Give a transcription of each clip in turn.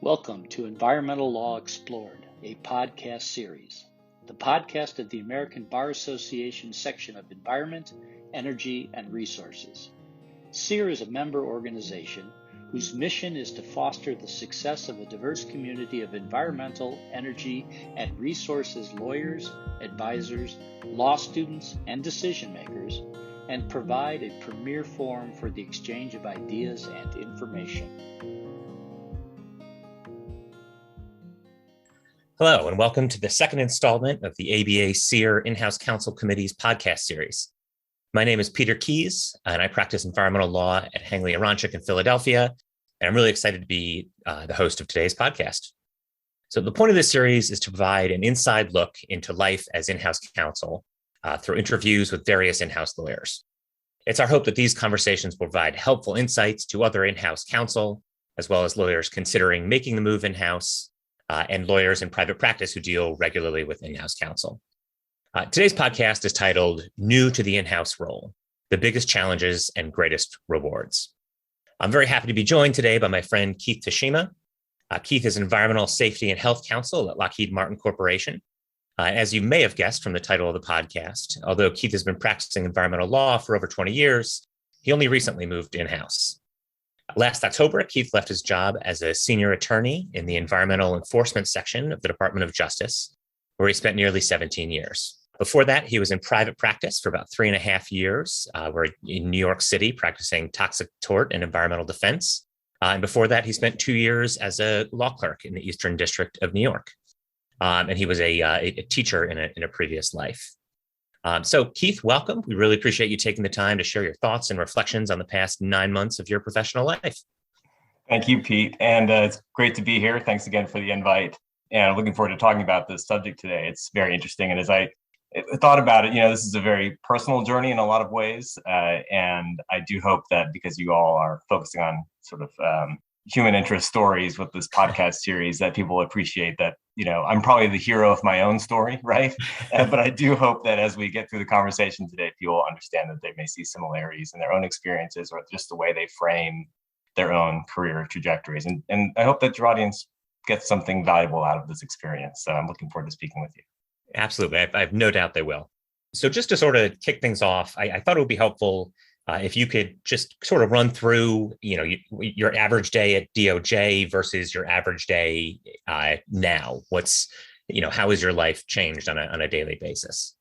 Welcome to Environmental Law Explored, a podcast series, the podcast of the American Bar Association section of Environment, Energy, and Resources. SEER is a member organization whose mission is to foster the success of a diverse community of environmental, energy, and resources lawyers, advisors, law students, and decision makers, and provide a premier forum for the exchange of ideas and information. Hello, and welcome to the second installment of the ABA SEER In-House Counsel Committee's podcast series. My name is Peter Keays, and I practice environmental law at Hangley Aronchick in Philadelphia, and I'm really excited to be the host of today's podcast. So the point of this series is to provide an inside look into life as in-house counsel through interviews with various in-house lawyers. It's our hope that these conversations will provide helpful insights to other in-house counsel, as well as lawyers considering making the move in-house, and lawyers in private practice who deal regularly with in-house counsel. Today's podcast is titled New to the In-House Role, the Biggest Challenges and Greatest Rewards. I'm very happy to be joined today by my friend Keith Tashima. Keith is Environmental Safety and Health Counsel at Lockheed Martin Corporation. As you may have guessed from the title of the podcast, although Keith has been practicing environmental law for over 20 years, he only recently moved in-house. Last October, Keith left his job as a senior attorney in the environmental enforcement section of the Department of Justice, where he spent nearly 17 years. Before that, he was in private practice for about 3.5 years, in New York City, practicing toxic tort and environmental defense. And before that, he spent 2 years as a law clerk in the Eastern District of New York. And he was a teacher in a previous life. So Keith, welcome. We really appreciate you taking the time to share your thoughts and reflections on the past 9 months of your professional life. Thank you, Pete. And it's great to be here. Thanks again for the invite. And I'm looking forward to talking about this subject today. It's very interesting. And as I thought about it, this is a very personal journey in a lot of ways. And I do hope that because you all are focusing on sort of human interest stories with this podcast series, that people appreciate that, I'm probably the hero of my own story, right? But I do hope that as we get through the conversation today, people understand that they may see similarities in their own experiences or just the way they frame their own career trajectories. And I hope that your audience gets something valuable out of this experience. So I'm looking forward to speaking with you. Absolutely. I have no doubt they will. So just to sort of kick things off, I thought it would be helpful if you could just sort of run through, your average day at DOJ versus your average day now. How has your life changed on a daily basis?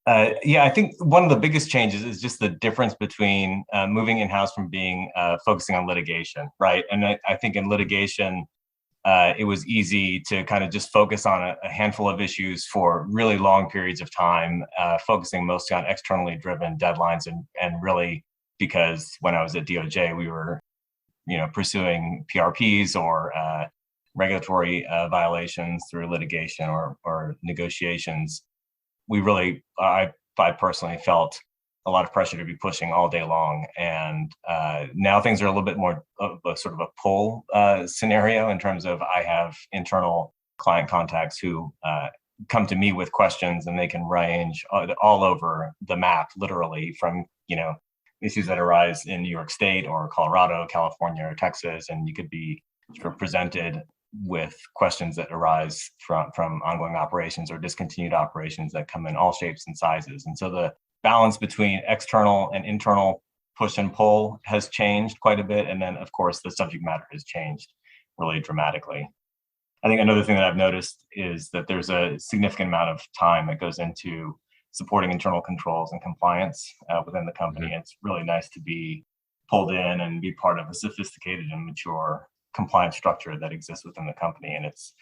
I think one of the biggest changes is just the difference between moving in-house from being focusing on litigation, right? And I think in litigation, it was easy to kind of just focus on a handful of issues for really long periods of time, focusing mostly on externally driven deadlines. And really, because when I was at DOJ, we were, pursuing PRPs or regulatory violations through litigation or negotiations. I personally felt a lot of pressure to be pushing all day long. And now things are a little bit more of a sort of a pull scenario in terms of I have internal client contacts who come to me with questions, and they can range all over the map, literally from, issues that arise in New York State or Colorado, California, or Texas. And you could be sort of presented with questions that arise from ongoing operations or discontinued operations that come in all shapes and sizes. And so the balance between external and internal push and pull has changed quite a bit. And then, of course, the subject matter has changed really dramatically. I think another thing that I've noticed is that there's a significant amount of time that goes into supporting internal controls and compliance within the company. Mm-hmm. It's really nice to be pulled in and be part of a sophisticated and mature compliance structure that exists within the company. And it's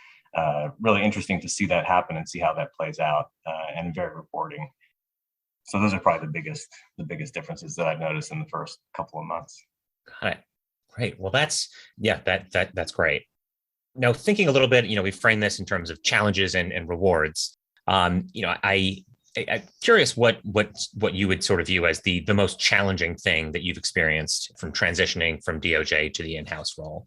really interesting to see that happen and see how that plays out, and very rewarding. So those are probably the biggest differences that I've noticed in the first couple of months. Got it. Great. Well, that's great. Now, thinking a little bit, we frame this in terms of challenges and rewards. I'm curious what you would sort of view as the most challenging thing that you've experienced from transitioning from DOJ to the in-house role.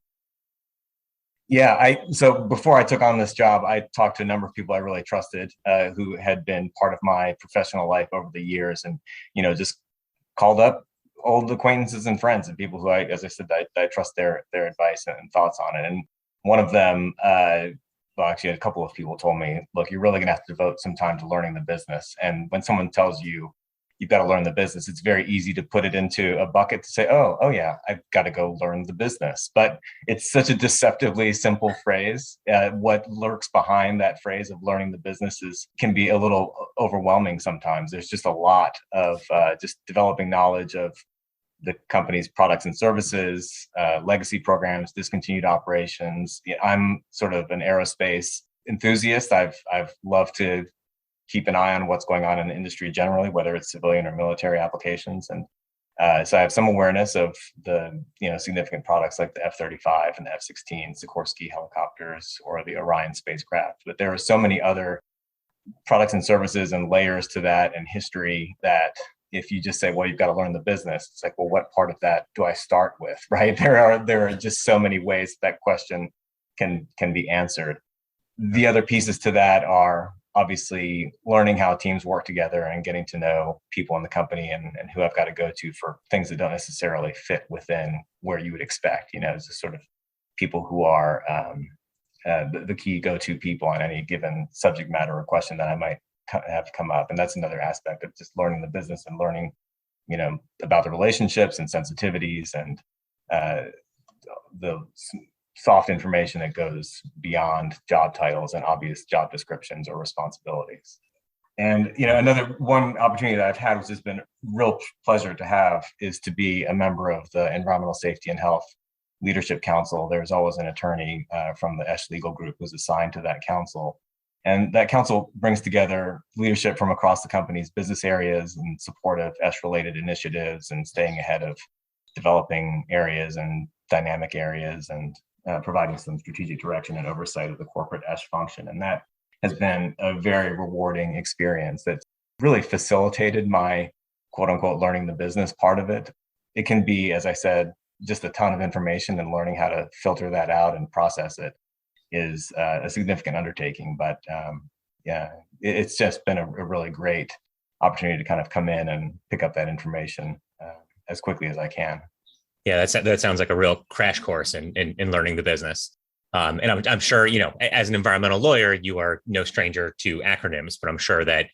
Yeah, so before I took on this job, I talked to a number of people I really trusted who had been part of my professional life over the years, and just called up old acquaintances and friends and people who as I said, I trust their advice and thoughts on it. And One of them, well, actually, a couple of people told me, look, you're really going to have to devote some time to learning the business. And when someone tells you you've got to learn the business, it's very easy to put it into a bucket to say, oh yeah, I've got to go learn the business. But it's such a deceptively simple phrase. What lurks behind that phrase of learning the business can be a little overwhelming sometimes. There's just a lot of just developing knowledge of the company's products and services, legacy programs, discontinued operations. I'm sort of an aerospace enthusiast. I've loved to keep an eye on what's going on in the industry generally, whether it's civilian or military applications. And so I have some awareness of the significant products like the F-35 and the F-16, Sikorsky helicopters, or the Orion spacecraft. But there are so many other products and services and layers to that and history that if you just say, well, you've got to learn the business, it's like, well, what part of that do I start with, right? There are just so many ways that question can be answered. The other pieces to that are obviously learning how teams work together and getting to know people in the company and who I've got to go to for things that don't necessarily fit within where you would expect, just sort of people who are the key go-to people on any given subject matter or question that I might have come up. And that's another aspect of just learning the business and learning, about the relationships and sensitivities and the soft information that goes beyond job titles and obvious job descriptions or responsibilities. And, another one opportunity that I've had, which has been a real pleasure to have, is to be a member of the Environmental Safety and Health Leadership Council. There's always an attorney from the ESH Legal Group who's assigned to that council. And that council brings together leadership from across the company's business areas in support of ESH-related initiatives and staying ahead of developing areas and dynamic areas and providing some strategic direction and oversight of the corporate ESH function. And that has been a very rewarding experience that's really facilitated my quote unquote learning the business part of it. It can be, as I said, just a ton of information, and learning how to filter that out and process it is a significant undertaking. But it's just been a really great opportunity to kind of come in and pick up that information as quickly as I can. Yeah, that sounds like a real crash course in learning the business. And I'm sure, as an environmental lawyer, you are no stranger to acronyms, but I'm sure that,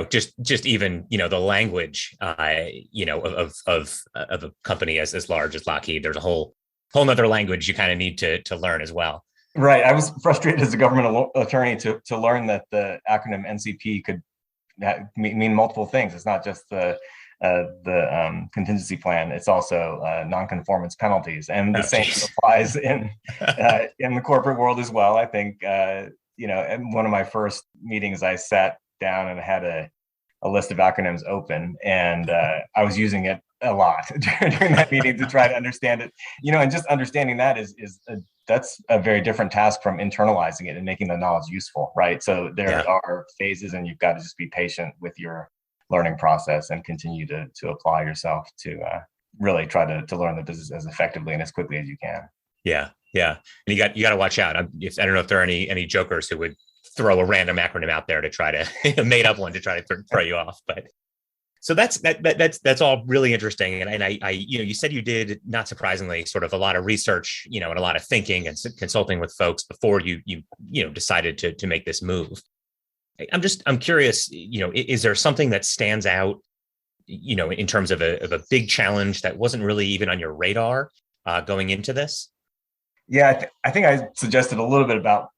just even, the language, of a company as large as Lockheed, there's a whole nother language you kind of need to learn as well. Right. I was frustrated as a government attorney to learn that the acronym NCP could mean multiple things. It's not just the contingency plan. It's also non-conformance penalties, and the same applies in the corporate world as well. I think in one of my first meetings, I sat down and had a list of acronyms open, and I was using it a lot during that meeting to try to understand it. And just understanding that that's a very different task from internalizing it and making the knowledge useful, right? So there are phases, and you've got to just be patient with your learning process and continue to apply yourself to really try to learn the business as effectively and as quickly as you can. Yeah. And you got to watch out. I don't know if there are any jokers who would throw a random acronym out there to try to made up one to try to throw you off. But so that's all really interesting. And I you said you did, not surprisingly, sort of a lot of research, and a lot of thinking and consulting with folks before you decided to make this move. I'm curious, is there something that stands out, in terms of a big challenge that wasn't really even on your radar going into this? Yeah, I think I suggested a little bit about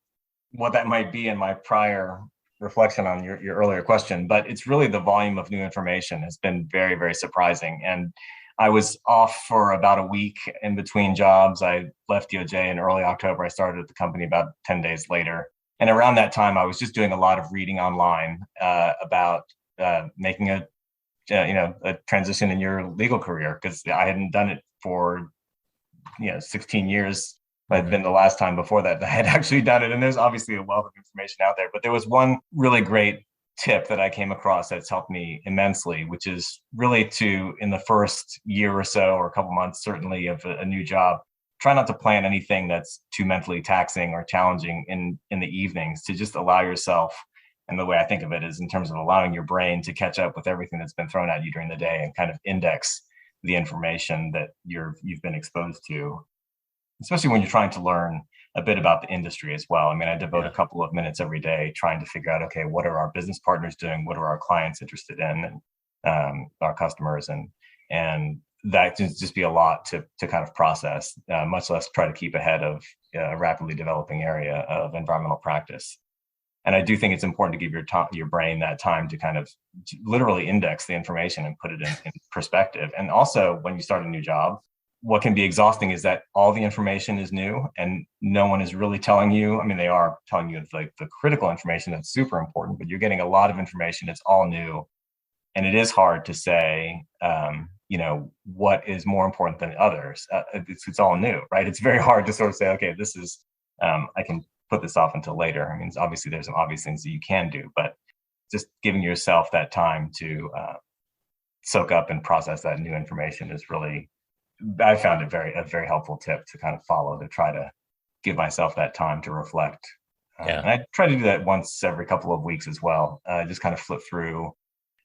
what that might be in my prior reflection on your earlier question, but it's really the volume of new information has been very, very surprising. And I was off for about a week in between jobs. I left DOJ in early October. I started at the company about 10 days later. And around that time, I was just doing a lot of reading online about making a transition in your legal career, because I hadn't done it for 16 years. Had been the last time before that I had actually done it. And there's obviously a wealth of information out there, but there was one really great tip that I came across that's helped me immensely, which is really to, in the first year or so, or a couple months, certainly, of a new job, try not to plan anything that's too mentally taxing or challenging in the evenings, to just allow yourself, and the way I think of it is in terms of allowing your brain to catch up with everything that's been thrown at you during the day and kind of index the information that you've been exposed to. especially when you're trying to learn a bit about the industry as well. I mean, I devote a couple of minutes every day trying to figure out, okay, what are our business partners doing? What are our clients interested in, and our customers, and that can just be a lot to kind of process, much less try to keep ahead of a rapidly developing area of environmental practice. And I do think it's important to give your brain that time to kind of literally index the information and put it in perspective. And also, when you start a new job, what can be exhausting is that all the information is new and no one is really telling you. I mean, they are telling you like the critical information that's super important, but you're getting a lot of information. It's all new. And it is hard to say, what is more important than others. It's all new, right? It's very hard to sort of say, okay, this is, I can put this off until later. I mean, obviously there's some obvious things that you can do, but just giving yourself that time to soak up and process that new information is really, I found it a very helpful tip to kind of follow, to try to give myself that time to reflect. And I try to do that once every couple of weeks as well. Just kind of flip through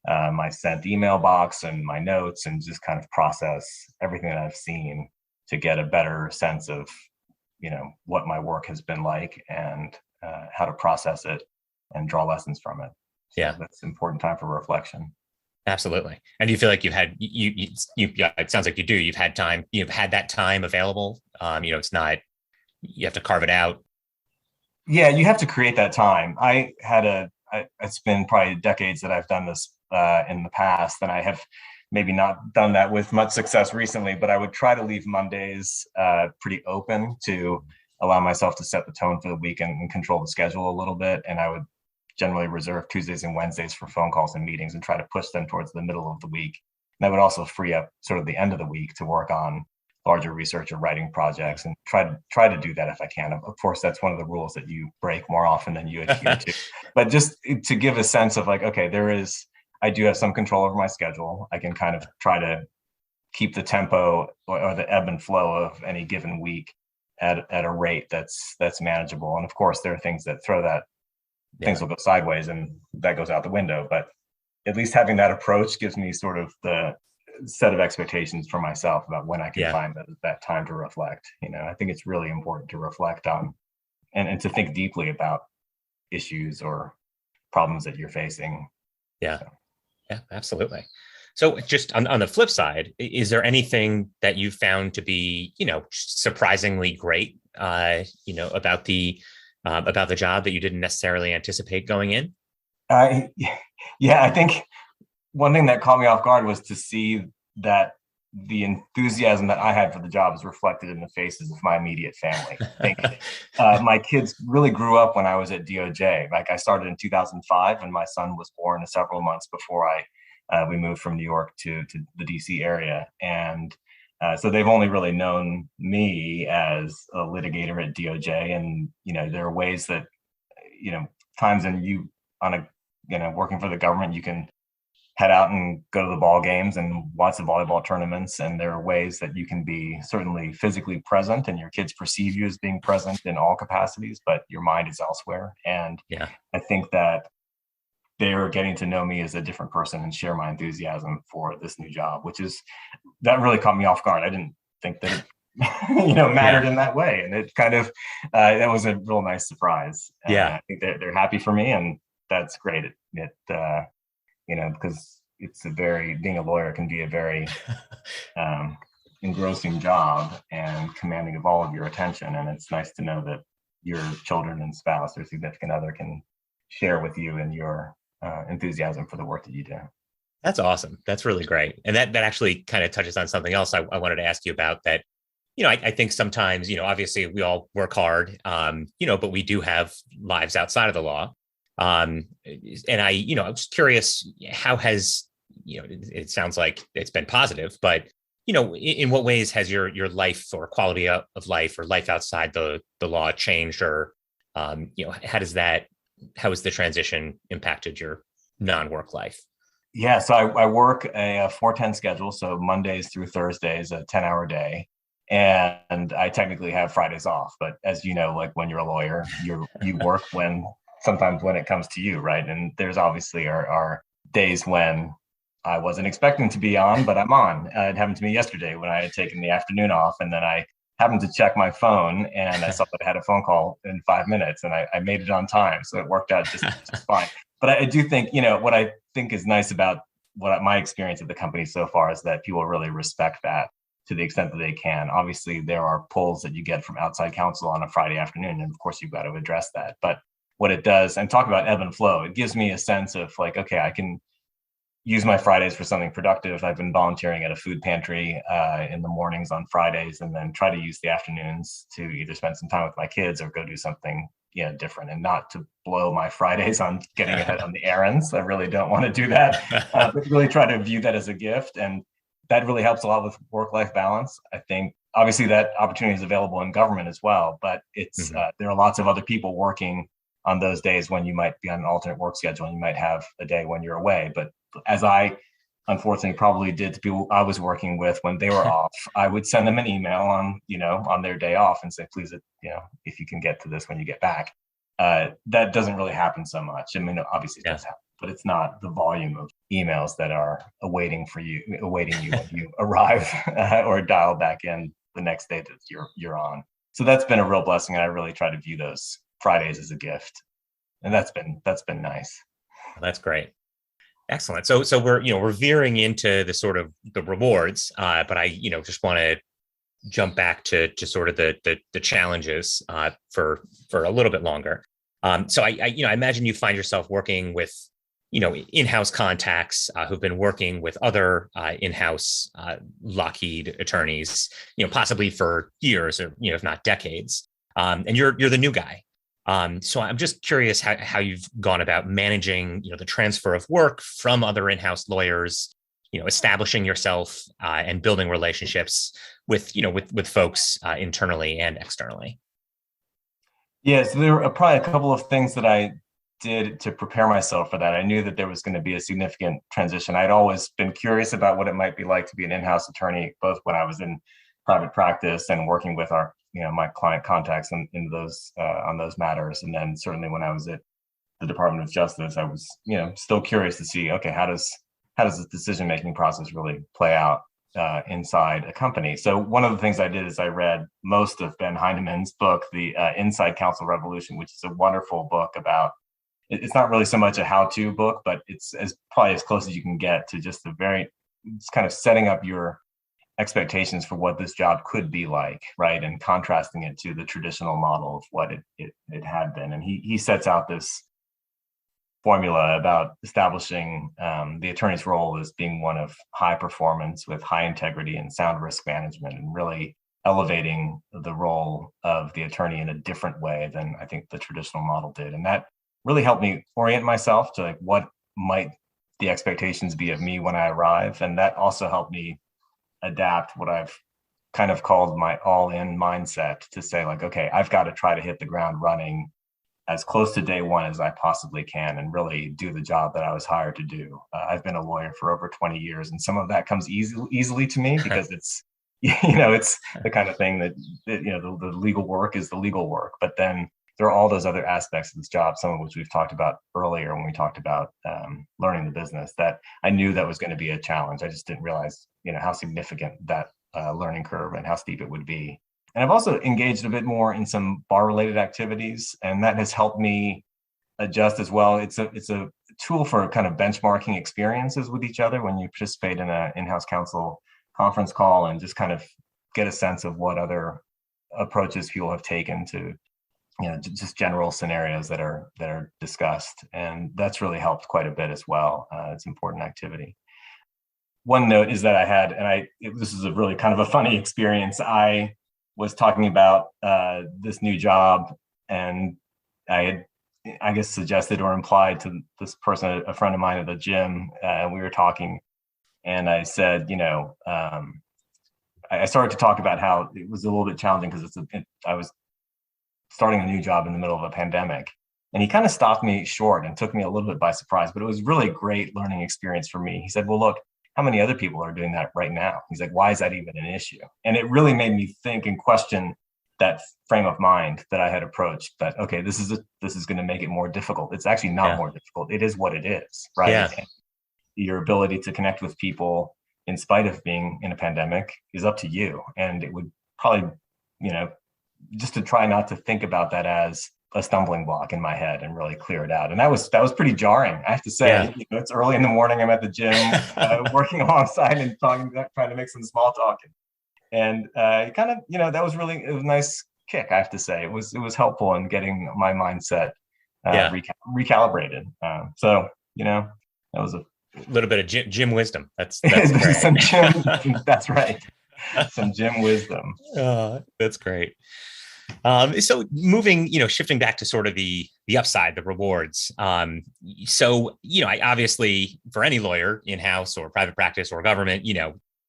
my sent email box and my notes and just kind of process everything that I've seen to get a better sense of, what my work has been like and how to process it and draw lessons from it. So that's an important time for reflection. Absolutely. And do you feel like you've had, it sounds like you do, you've had that time available. It's not, you have to carve it out. Yeah, you have to create that time. It's been probably decades that I've done this in the past, and I have maybe not done that with much success recently, but I would try to leave Mondays pretty open to allow myself to set the tone for the week and control the schedule a little bit. And I would generally reserve Tuesdays and Wednesdays for phone calls and meetings and try to push them towards the middle of the week. And I would also free up sort of the end of the week to work on larger research or writing projects, and try to do that if I can. Of course, that's one of the rules that you break more often than you adhere to. But just to give a sense of like, okay, I do have some control over my schedule. I can kind of try to keep the tempo or the ebb and flow of any given week at a rate that's manageable. And of course, there are things that things will go sideways and that goes out the window. But at least having that approach gives me sort of the set of expectations for myself about when I can find that time to reflect. I think it's really important to reflect on and to think deeply about issues or problems that you're facing. Yeah. Yeah, absolutely. So just on the flip side, is there anything that you found to be, surprisingly great, about the job that you didn't necessarily anticipate going in? I think one thing that caught me off guard was to see that the enthusiasm that I had for the job is reflected in the faces of my immediate family. I think my kids really grew up when I was at DOJ. Like, I started in 2005 and my son was born several months before we moved from New York to the DC area. And so they've only really known me as a litigator at DOJ. And, there are ways that, times when working for the government, you can head out and go to the ball games and watch the volleyball tournaments. And there are ways that you can be certainly physically present and your kids perceive you as being present in all capacities, but your mind is elsewhere. And I think that they're getting to know me as a different person and share my enthusiasm for this new job, that really caught me off guard. I didn't think that it mattered in that way. And it kind of, that was a real nice surprise. And I think they're happy for me, and that's great. Because being a lawyer can be a very engrossing job and commanding of all of your attention. And it's nice to know that your children and spouse or significant other can share with you and your enthusiasm for the work that you do. That's awesome. That's really great. And that actually kind of touches on something else I wanted to ask you about that. I think sometimes, obviously we all work hard, but we do have lives outside of the law. And I was curious, how has, it sounds like it's been positive, but, in what ways has your life or quality of life or life outside the law changed, or, how has the transition impacted your non-work life? Yeah. So I work a 4-10 schedule. So Mondays through Thursdays, a 10-hour day. And I technically have Fridays off, but as you know, like when you're a lawyer, you work sometimes when it comes to you, right? And there's obviously are days when I wasn't expecting to be on, but I'm on. It happened to me yesterday when I had taken the afternoon off, and then I happened to check my phone and I saw that I had a phone call in 5 minutes, and I made it on time. So it worked out just fine. But I do think, what I think is nice about my experience at the company so far is that people really respect that to the extent that they can. Obviously, there are pulls that you get from outside counsel on a Friday afternoon, and of course, you've got to address that. But what it does, and talk about ebb and flow, it gives me a sense of like, okay, I can use my Fridays for something productive. I've been volunteering at a food pantry in the mornings on Fridays, and then try to use the afternoons to either spend some time with my kids or go do something different, and not to blow my Fridays on getting ahead on the errands. I really don't want to do that, but really try to view that as a gift. And that really helps a lot with work-life balance. I think obviously that opportunity is available in government as well, but it's there are lots of other people working on those days when you might be on an alternate work schedule, and you might have a day when you're away. But as I unfortunately probably did to people I was working with when they were off, I would send them an email on their day off and say, please, if you can get to this when you get back. That doesn't really happen so much. I mean, obviously it does happen, but it's not the volume of emails that are awaiting you when you arrive or dial back in the next day that you're on. So that's been a real blessing, and I really try to view those Fridays as a gift, and that's been nice. That's great. Excellent. So we're veering into the sort of the rewards, but I just want to jump back to sort of the challenges for a little bit longer. So I imagine you find yourself working with in-house contacts who've been working with other in-house Lockheed attorneys, possibly for years or if not decades, and you're the new guy. So I'm just curious how you've gone about managing, the transfer of work from other in-house lawyers, establishing yourself and building relationships with folks internally and externally. Yes, there were probably a couple of things that I did to prepare myself for that. I knew that there was going to be a significant transition. I'd always been curious about what it might be like to be an in-house attorney, both when I was in private practice and working with my client contacts in those on those matters. And then certainly when I was at the Department of Justice, I was, still curious to see, okay, how does the decision-making process really play out inside a company? So one of the things I did is I read most of Ben Heinemann's book, The Inside Counsel Revolution, which is a wonderful book about, it's not really so much a how-to book, but it's probably as close as you can get to just it's kind of setting up your expectations for what this job could be like, right? And contrasting it to the traditional model of what it had been. And he sets out this formula about establishing the attorney's role as being one of high performance with high integrity and sound risk management, and really elevating the role of the attorney in a different way than I think the traditional model did. And that really helped me orient myself to like what might the expectations be of me when I arrive. And that also helped me adapt what I've kind of called my all-in mindset to say like, okay, I've got to try to hit the ground running as close to day one as I possibly can and really do the job that I was hired to do. I've been a lawyer for over 20 years, and some of that comes easily to me because it's, it's the kind of thing that the legal work is the legal work. But then there are all those other aspects of this job, some of which we've talked about earlier when we talked about learning the business, that I knew that was going to be a challenge. I just didn't realize, how significant that learning curve and how steep it would be. And I've also engaged a bit more in some bar-related activities, and that has helped me adjust as well. It's a tool for kind of benchmarking experiences with each other when you participate in an in-house counsel conference call and just kind of get a sense of what other approaches people have taken to, just general scenarios that are discussed. And that's really helped quite a bit as well. It's important activity. One note is that I had, this is a really kind of a funny experience. I was talking about this new job, and I had, I guess, suggested or implied to this person, a friend of mine at the gym, and we were talking, and I said, I started to talk about how it was a little bit challenging because I was starting a new job in the middle of a pandemic. And he kind of stopped me short and took me a little bit by surprise, but it was really a great learning experience for me. He said, well, look, how many other people are doing that right now? He's like, why is that even an issue? And it really made me think and question that frame of mind that I had approached, that, okay, this is going to make it more difficult. It's actually not more difficult. It is what it is, right? Yeah. And your ability to connect with people in spite of being in a pandemic is up to you. And it would probably just to try not to think about that as a stumbling block in my head and really clear it out. And that was pretty jarring, I have to say. Yeah. It's early in the morning. I'm at the gym, working alongside and trying to make some small talk. And kind of, that was really a nice kick, I have to say. It was helpful in getting my mindset recalibrated. So, that was a little bit of gym wisdom. That's great. That's right. Some gym wisdom. That's great. So moving, shifting back to sort of the upside, the rewards. So, I obviously, for any lawyer in-house or private practice or government,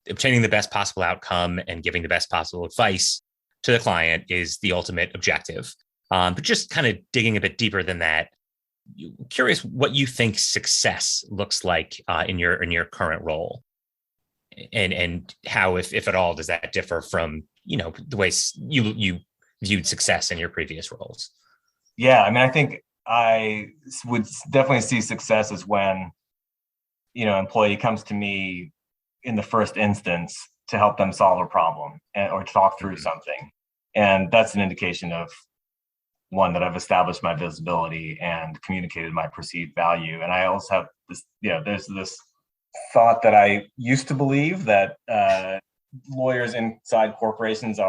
obtaining the best possible outcome and giving the best possible advice to the client is the ultimate objective. But just kind of digging a bit deeper than that, curious what you think success looks like in your current role, and how, if at all, does that differ from the way you viewed success in your previous roles? Yeah, I mean, I think I would definitely see success as when employee comes to me in the first instance to help them solve a problem or talk through something, and that's an indication of one, that I've established my visibility and communicated my perceived value. And I also have this, there's this thought that I used to believe that lawyers inside corporations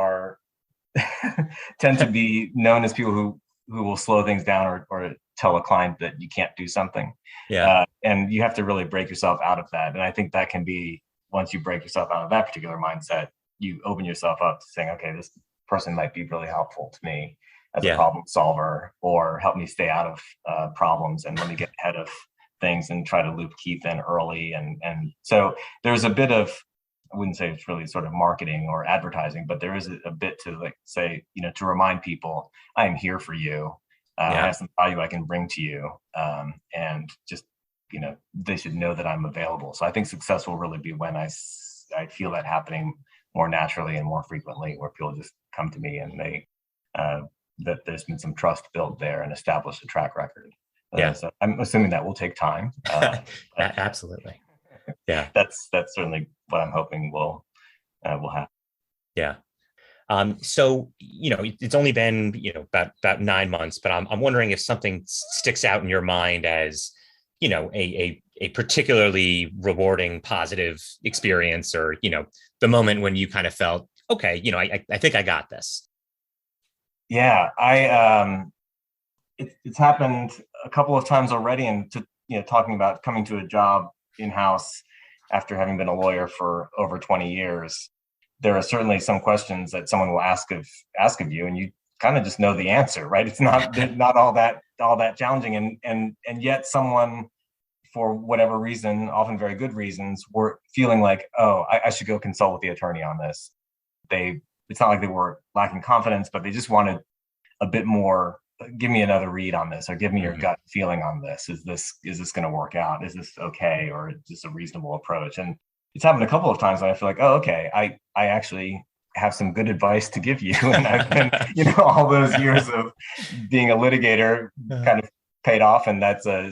tend to be known as people who will slow things down or tell a client that you can't do something. Yeah. And you have to really break yourself out of that. And I think that can be, once you break yourself out of that particular mindset, you open yourself up to saying, okay, this person might be really helpful to me as a problem solver, or help me stay out of problems and let me get ahead of things and try to loop Keith in early. And so there's a bit of, I wouldn't say it's really sort of marketing or advertising, but there is a bit to say, to remind people, I am here for you. I have some value I can bring to you. And just, they should know that I'm available. So I think success will really be when I feel that happening more naturally and more frequently, where people just come to me and they, that there's been some trust built there and established a track record. So I'm assuming that will take time. Absolutely. Yeah. That's certainly what I'm hoping will happen. Yeah. So, it's only been, about 9 months, but I'm wondering if something sticks out in your mind as, a particularly rewarding, positive experience, or, the moment when you kind of felt, okay, I think I got this. Yeah, it's happened a couple of times already, and talking about coming to a job in-house after having been a lawyer for over 20 years, there are certainly some questions that someone will ask of you, and you kind of just know the answer, right? It's not all that challenging, and yet someone, for whatever reason, often very good reasons, were feeling like, oh, I should go consult with the attorney on this. It's not like they were lacking confidence, but they just wanted a bit more. Give me another read on this, or give me your gut feeling on this. Is this going to work out? Is this okay, or just a reasonable approach? And it's happened a couple of times when I feel like, oh, okay, I actually have some good advice to give you, and I've been, all those years of being a litigator kind of paid off, and that's a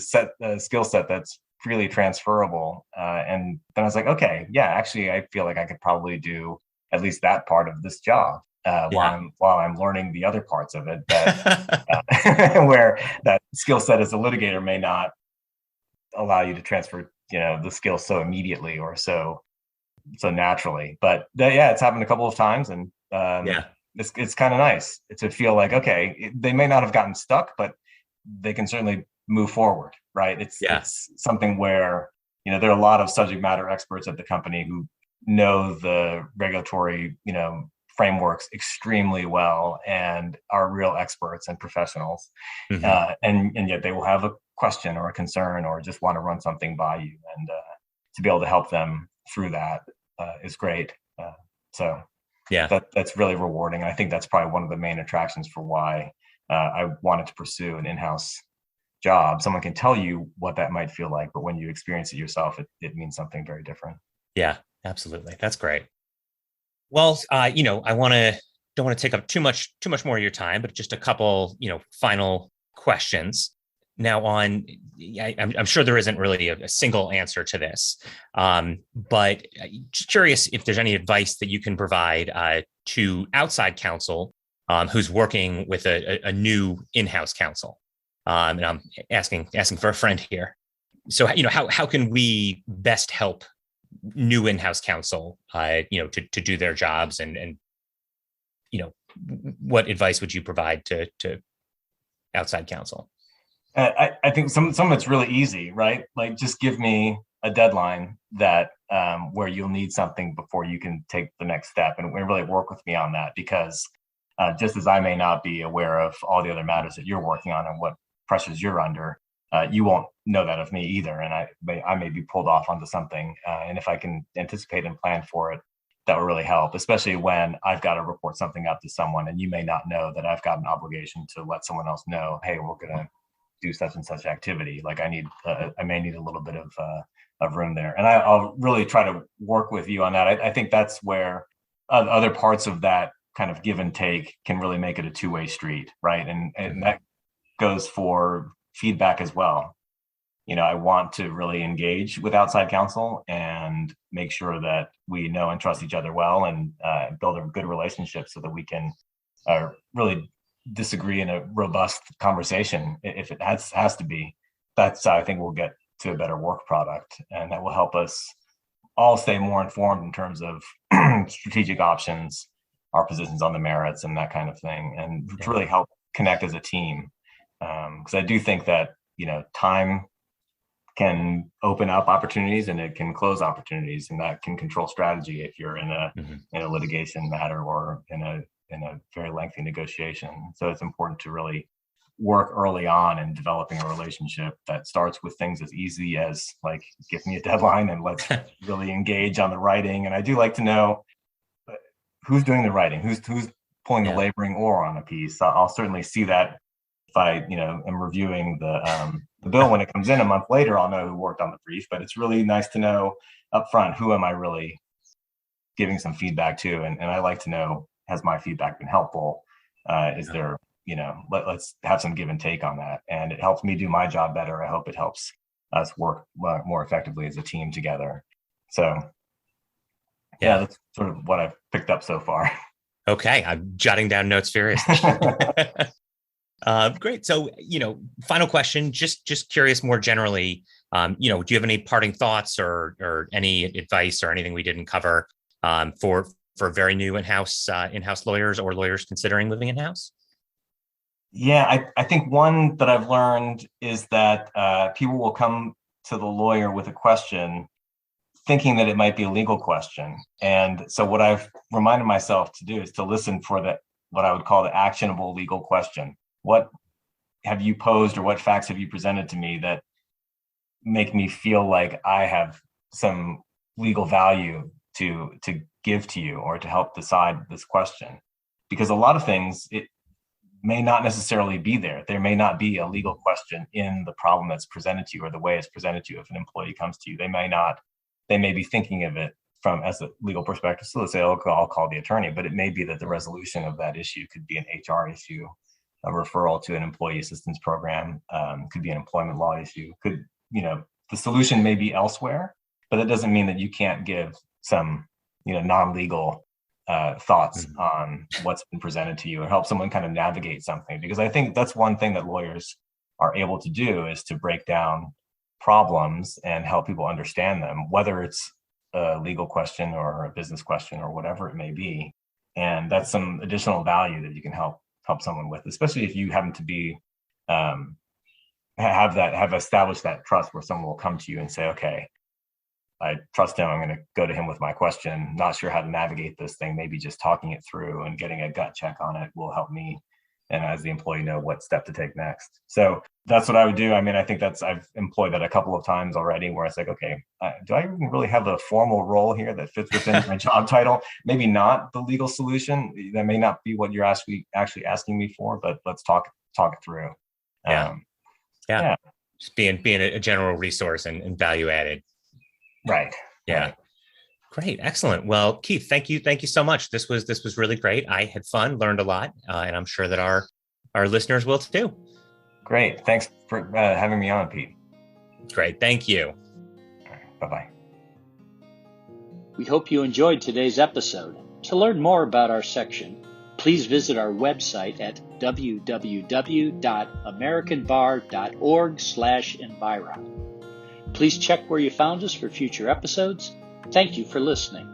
skill set that's freely transferable. And then I was like, okay, yeah, actually, I feel like I could probably do at least that part of this job while I'm learning the other parts of it that where that skill set as a litigator may not allow you to transfer the skill so immediately or so naturally. But it's happened a couple of times, and it's kind of nice to feel like, okay, they may not have gotten stuck, but they can certainly move forward, right? It's something where there are a lot of subject matter experts at the company who know the regulatory, frameworks extremely well and are real experts and professionals. And yet they will have a question or a concern or just want to run something by you, and to be able to help them through that is great. So that's really rewarding. And I think that's probably one of the main attractions for why I wanted to pursue an in-house job. Someone can tell you what that might feel like, but when you experience it yourself, it means something very different. Yeah, absolutely. That's great. Well, I don't want to take up too much more of your time, but just a couple, final questions. Now, I'm sure there isn't really a single answer to this, but just curious if there's any advice that you can provide to outside counsel who's working with a new in-house counsel. And I'm asking for a friend here. So, how can we best help new in-house counsel, to do their jobs, and what advice would you provide to outside counsel? I think some of it's really easy, right? Like, just give me a deadline that where you'll need something before you can take the next step, and really work with me on that, because just as I may not be aware of all the other matters that you're working on and what pressures you're under, you won't know that of me either, and I may be pulled off onto something, and if I can anticipate and plan for it, that will really help, especially when I've got to report something up to someone, and you may not know that I've got an obligation to let someone else know, hey, we're gonna do such and such activity. Like, I may need a little bit of room there, and I'll really try to work with you on that. I think that's where other parts of that kind of give and take can really make it a two-way street, right? And that goes for feedback as well. I want to really engage with outside counsel and make sure that we know and trust each other well, and build a good relationship so that we can really disagree in a robust conversation if it has to be. That's how I think we'll get to a better work product, and that will help us all stay more informed in terms of strategic options, our positions on the merits, and that kind of thing, and to really help connect as a team. Because I do think that time can open up opportunities and it can close opportunities, and that can control strategy if you're in a litigation matter or in a very lengthy negotiation. So it's important to really work early on in developing a relationship that starts with things as easy as, like, give me a deadline and let's really engage on the writing. And I do like to know who's doing the writing, who's pulling the laboring oar on a piece. I'll certainly see that if I am reviewing the bill when it comes in a month later. I'll know who worked on the brief, but it's really nice to know up front, who am I really giving some feedback to, and I like to know, has my feedback been helpful? Is there, let's have some give and take on that. And it helps me do my job better. I hope it helps us work more effectively as a team together. So that's sort of what I've picked up so far. Okay, I'm jotting down notes furiously. Great. So, final question, just curious more generally, do you have any parting thoughts or any advice or anything we didn't cover for very new in-house lawyers or lawyers considering moving in-house? Yeah, I think one that I've learned is that people will come to the lawyer with a question thinking that it might be a legal question. And so what I've reminded myself to do is to listen for what I would call the actionable legal question. What have you posed, or what facts have you presented to me that make me feel like I have some legal value to give to you, or to help decide this question? Because a lot of things, it may not necessarily be there. There may not be a legal question in the problem that's presented to you, or the way it's presented to you. If an employee comes to you, they may be thinking of it as a legal perspective. So let's say, I'll call the attorney, but it may be that the resolution of that issue could be an HR issue, a referral to an employee assistance program, could be an employment law issue, the solution may be elsewhere, but it doesn't mean that you can't give some, non-legal thoughts on what's been presented to you, or help someone kind of navigate something. Because I think that's one thing that lawyers are able to do, is to break down problems and help people understand them, whether it's a legal question or a business question or whatever it may be. And that's some additional value that you can help someone with, especially if you happen to be have established that trust, where someone will come to you and say, okay, I trust him, I'm going to go to him with my question, not sure how to navigate this thing. Maybe just talking it through and getting a gut check on it will help me, and as the employee, know what step to take next. So that's what I would do. I mean, I think I've employed that a couple of times already, where it's like, okay, do I even really have a formal role here that fits within my job title? Maybe not the legal solution. That may not be what you're actually asking me for, but let's talk it through. Yeah. Just being a general resource and value added. Right. Yeah. Right. Great. Excellent. Well, Keith, thank you so much. This was really great. I had fun, learned a lot, and I'm sure that our listeners will too. Great. Thanks for having me on, Pete. Great. Thank you. All right. Bye-bye. We hope you enjoyed today's episode. To learn more about our section, please visit our website at www.americanbar.org/enviro. Please check where you found us for future episodes. Thank you for listening.